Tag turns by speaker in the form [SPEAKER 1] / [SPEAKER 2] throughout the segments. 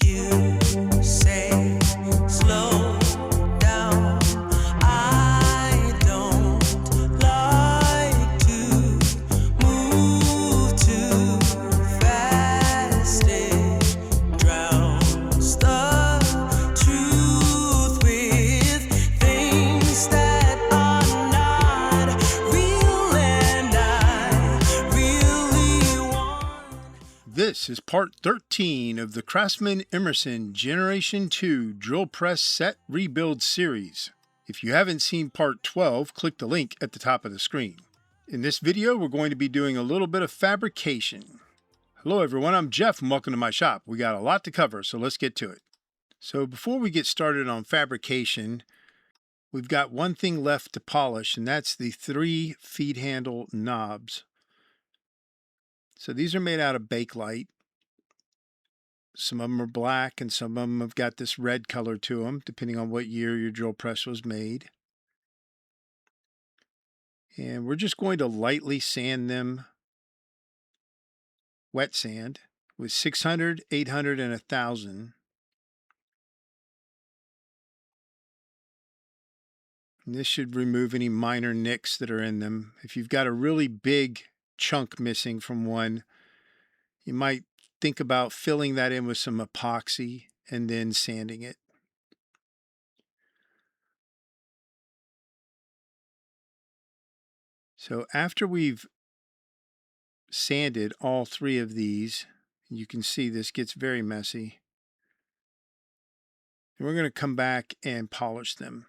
[SPEAKER 1] You say slow down. I don't like to move too fast. It drowns the truth with things that are not real, and I really want.
[SPEAKER 2] This is part 13 of the Craftsman Emerson Generation 2 Drill Press Set Rebuild series. If you haven't seen part 12, click the link at the top of the screen. In this video, we're going to be doing a little bit of fabrication. Hello everyone, I'm Jeff and welcome to my shop. We got a lot to cover, so let's get to it. So before we get started on fabrication, we've got one thing left to polish, and that's the 3 feed handle knobs. So these are made out of Bakelite. Some of them are black and some of them have got this red color to them, depending on what year your drill press was made. And we're just going to lightly sand them, wet sand, with 600, 800, and 1000. And this should remove any minor nicks that are in them. If you've got a really big chunk missing from one, you might think about filling that in with some epoxy and then sanding it. So after we've sanded all 3 of these, you can see this gets very messy. And we're going to come back and polish them.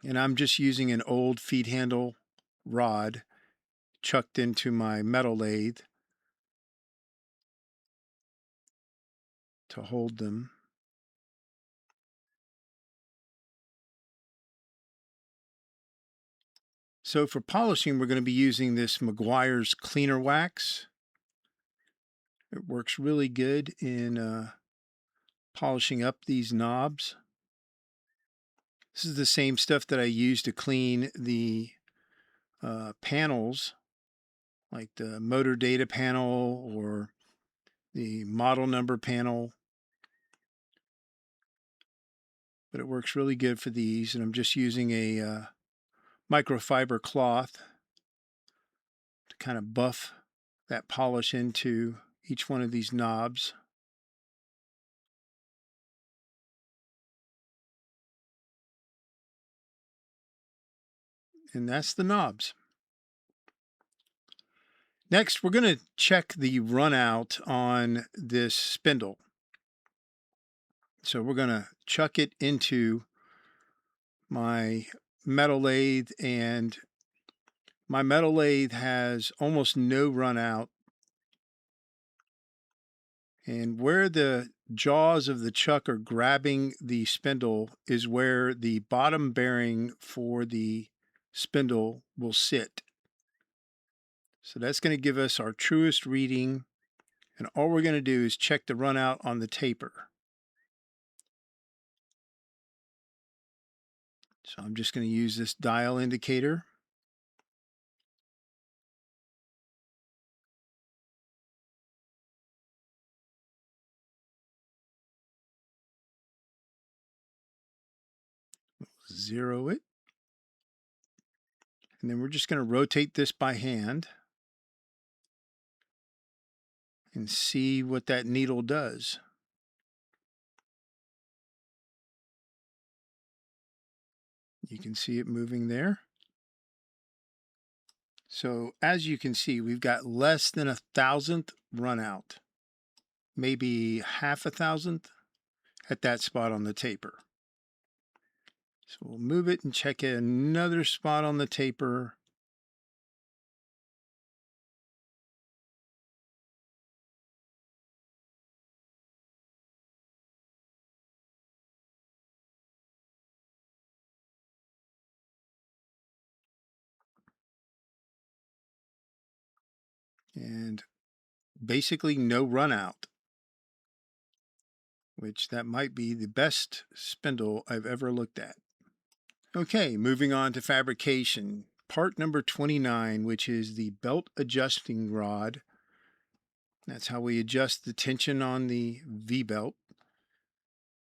[SPEAKER 2] And I'm just using an old feed handle rod chucked into my metal lathe to hold them. So for polishing, we're going to be using this Meguiar's cleaner wax. It works really good in polishing up these knobs. This is the same stuff that I use to clean the panels, like the motor data panel or the model number panel. But it works really good for these, and I'm just using a microfiber cloth to kind of buff that polish into each one of these knobs. And that's the knobs. Next, we're going to check the runout on this spindle. So we're going to chuck it into my metal lathe, and my metal lathe has almost no runout. And where the jaws of the chuck are grabbing the spindle is where the bottom bearing for the spindle will sit. So that's going to give us our truest reading, and all we're going to do is check the runout on the taper. So I'm just going to use this dial indicator. Zero it. And then we're just going to rotate this by hand and see what that needle does. You can see it moving there. So as you can see, we've got less than 1,000th runout, maybe half a thousandth at that spot on the taper. So we'll move it and check another spot on the taper. And basically no runout, which that might be the best spindle I've ever looked at. Okay, moving on to fabrication. Part number 29, which is the belt adjusting rod That's how we adjust the tension on the V-belt.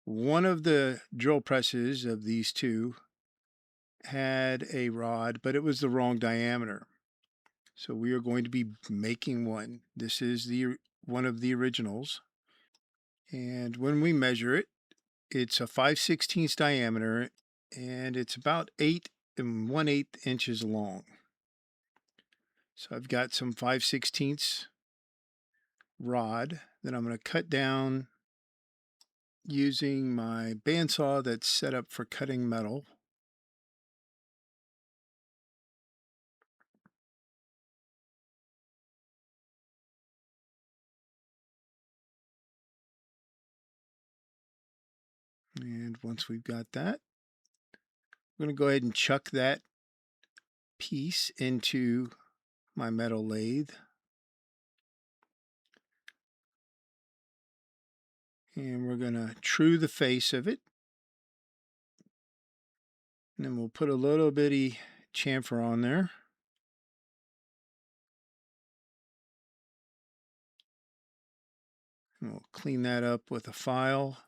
[SPEAKER 2] One of the drill presses of these two had a rod, but it was the wrong diameter. So we are going to be making one. This is one of the originals. And when we measure it, it's a 5/16 diameter and it's about 8 1/8 inches long. So I've got some 5/16 rod that I'm going to cut down using my bandsaw that's set up for cutting metal. And once we've got that, I'm going to go ahead and chuck that piece into my metal lathe. And we're going to true the face of it. And then we'll put a little bitty chamfer on there. And we'll clean that up with a file.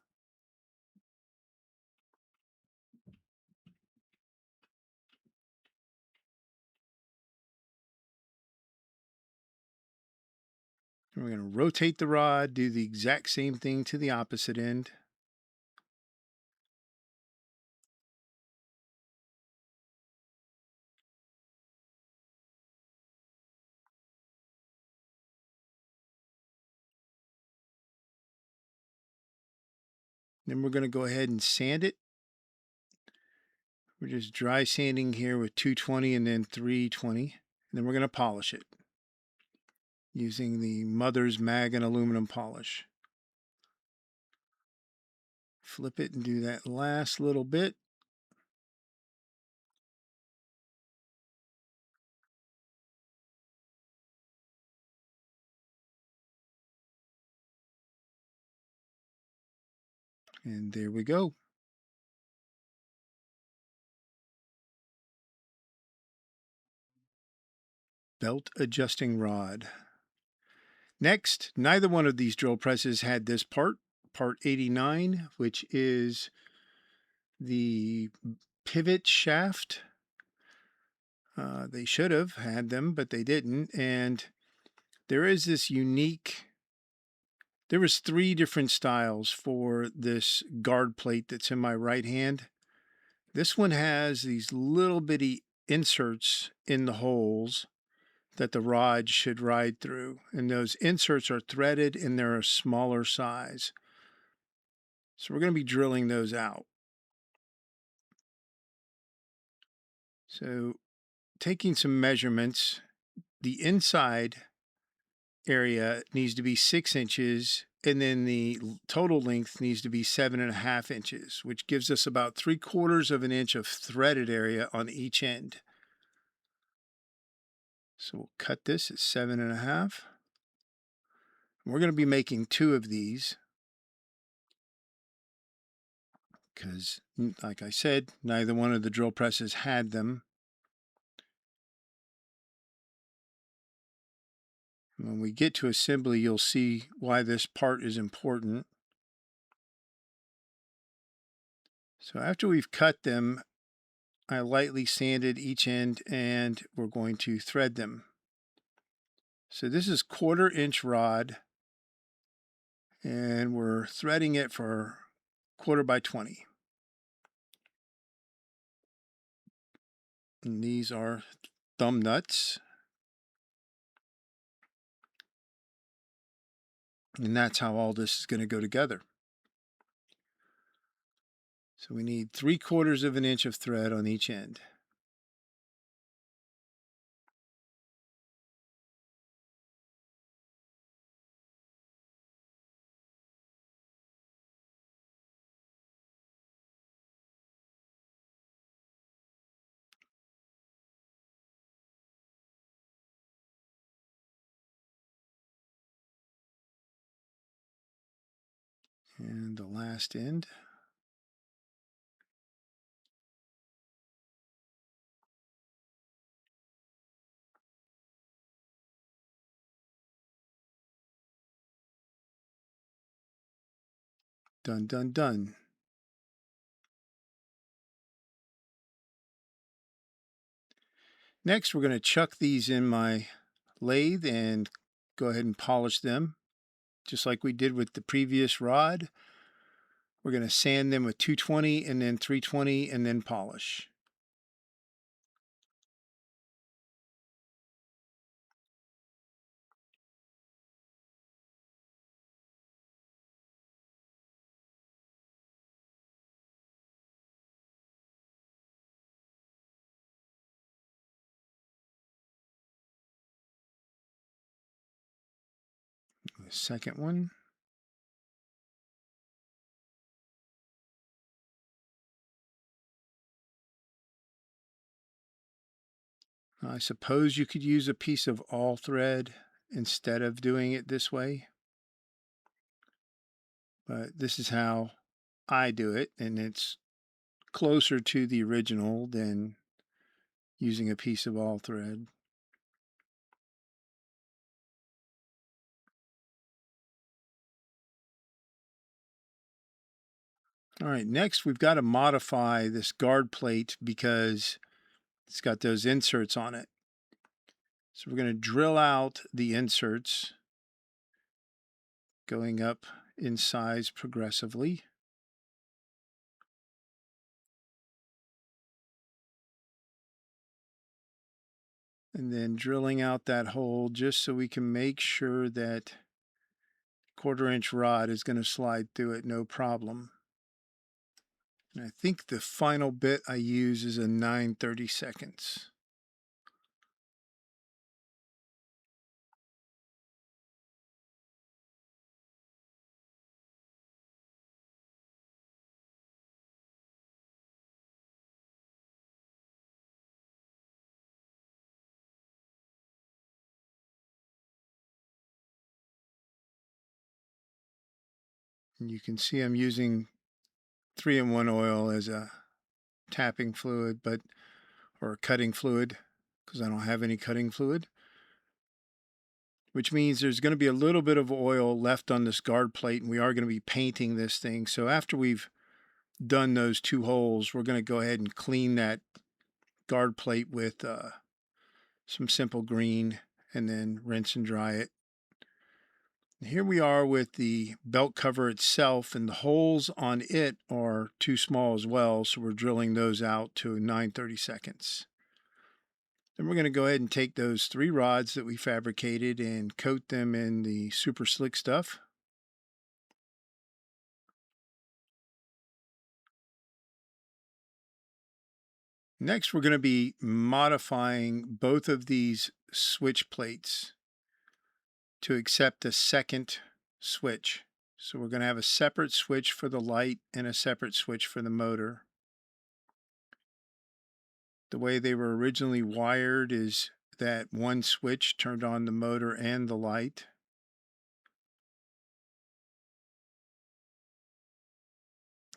[SPEAKER 2] And we're going to rotate the rod, do the exact same thing to the opposite end. Then we're going to go ahead and sand it. We're just dry sanding here with 220 and then 320. And then we're going to polish it using the Mother's Mag and aluminum polish. Flip it and do that last little bit. And there we go. Belt adjusting rod. Next, neither one of these drill presses had this part 89, which is the pivot shaft. They should have had them, but they didn't. And there is this unique, there was 3 different styles for this guard plate that's in my right hand. This one has these little bitty inserts in the holes that the rod should ride through. And those inserts are threaded and they're a smaller size. So we're going to be drilling those out. So taking some measurements, the inside area needs to be 6 inches and then the total length needs to be 7.5 inches, which gives us about 3/4 of an inch of threaded area on each end. So we'll cut this at 7.5. We're going to be making 2 of these because, like I said, neither one of the drill presses had them. When we get to assembly, you'll see why this part is important. So after we've cut them, I lightly sanded each end and we're going to thread them. So this is 1/4 inch rod and we're threading it for 1/4 by 20. And these are thumb nuts. And that's how all this is going to go together. So we need 3/4 of an inch of thread on each end. And the last end. Done, done, done. Next, we're going to chuck these in my lathe and go ahead and polish them, just like we did with the previous rod. We're going to sand them with 220 and then 320 and then polish. The second one. I suppose you could use a piece of all thread instead of doing it this way, but this is how I do it, and it's closer to the original than using a piece of all thread. All right, next we've got to modify this guard plate because it's got those inserts on it. So we're going to drill out the inserts, going up in size progressively. And then drilling out that hole just so we can make sure that 1/4-inch rod is going to slide through it no problem. And I think the final bit I use is a 9/32. And you can see I'm using 3-in-1 oil as a tapping fluid, or cutting fluid, because I don't have any cutting fluid, which means there's going to be a little bit of oil left on this guard plate, and we are going to be painting this thing. So after we've done those 2 holes, we're going to go ahead and clean that guard plate with some simple green and then rinse and dry it. Here we are with the belt cover itself, and the holes on it are too small as well, so we're drilling those out to 9/32. Then we're going to go ahead and take those 3 rods that we fabricated and coat them in the super slick stuff. Next, we're going to be modifying both of these switch plates to accept a second switch. So we're going to have a separate switch for the light and a separate switch for the motor. The way they were originally wired is that one switch turned on the motor and the light.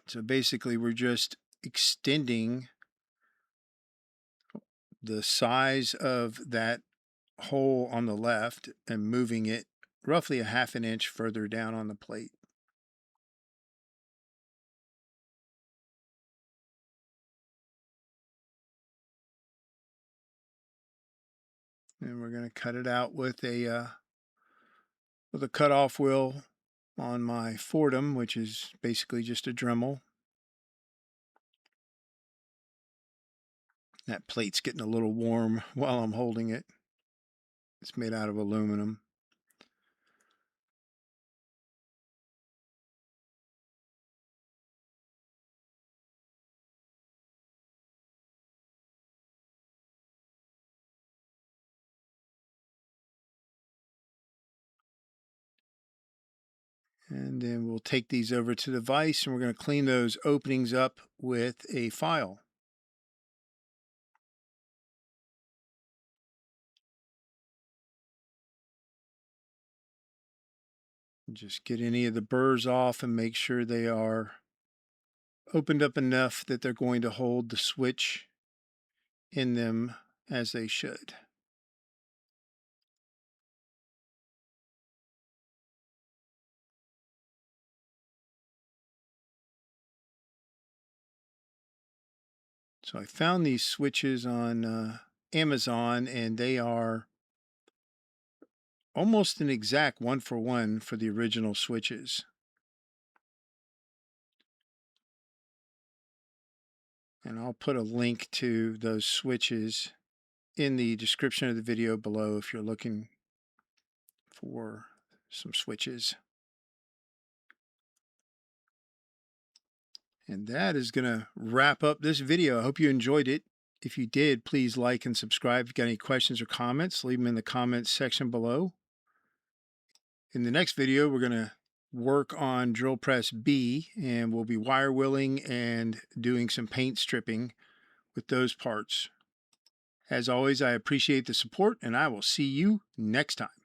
[SPEAKER 2] So basically we're just extending the size of that hole on the left and moving it roughly a 1/2 inch further down on the plate. And we're going to cut it out with a cutoff wheel on my Fordham, which is basically just a Dremel. That plate's getting a little warm while I'm holding it. It's made out of aluminum. And then we'll take these over to the vise and we're going to clean those openings up with a file. Just get any of the burrs off and make sure they are opened up enough that they're going to hold the switch in them as they should. So I found these switches on Amazon, and they are almost an exact one for the original switches. And I'll put a link to those switches in the description of the video below if you're looking for some switches. And that is going to wrap up this video. I hope you enjoyed it. If you did, please like and subscribe. If you got any questions or comments, leave them in the comments section below. In the next video, we're going to work on drill press B, and we'll be wire wheeling and doing some paint stripping with those parts. As always, I appreciate the support, and I will see you next time.